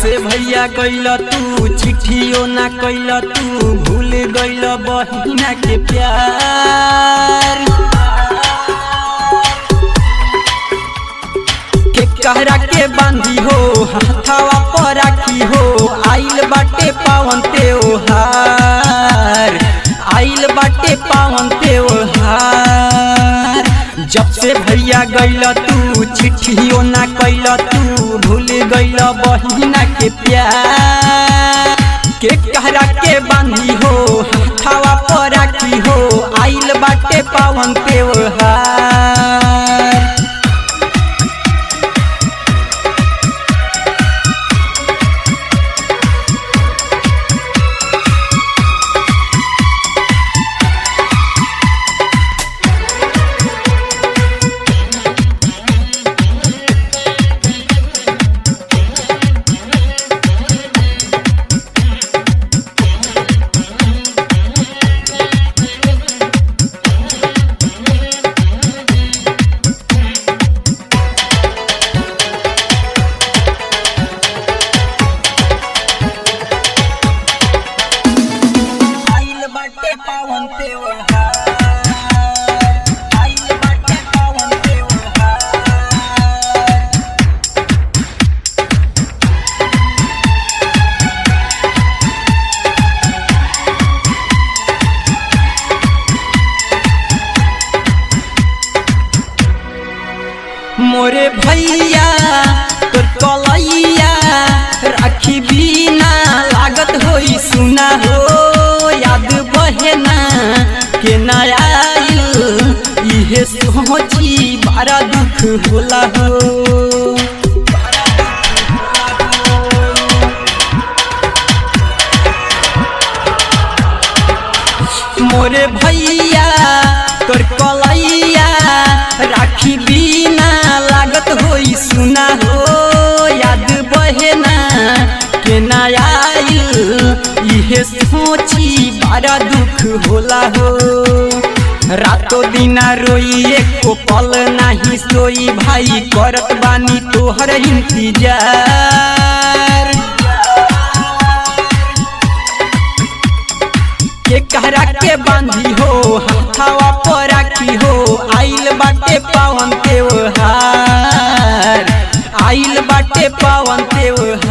से भैया गइल तू चिट्ठियो ना कइल तू भूल गइल बहिना के प्यार के कहरा के बांधी हो हाथवा पर राखी हो आइल बाटे पावन त्योहार आइल बाटे पावन त्योहार। जब से भैया गइल तू चिट्ठियो ना कइल तू भूल गइल बहिना के प्यार के कहरा के बांधी हो हाथवा पर राखी हो आइल बाटे पावन त्योहार। पावन त्योहार आइल बाटे पावन त्योहार। मोरे भैया तोर कलैया राखी बिना लागत होई सुना हो याद बहेना के ना आइल इहे सोची बड़ा दुख होला हो। मोरे भैया तोर कलैया राखी बिना लागत होई सुना हो याद बहेना के ना आइल इहे सोची बड़ा दुख होला हो। रातों दिना रोई एको पल नाही सोई भाई करत बानी तोहर इंतजार के कहरा के बांधी हो हाथवा पर राखी हो आइल बाटे पावन त्योहार आइल बाटे पावन त्योहार।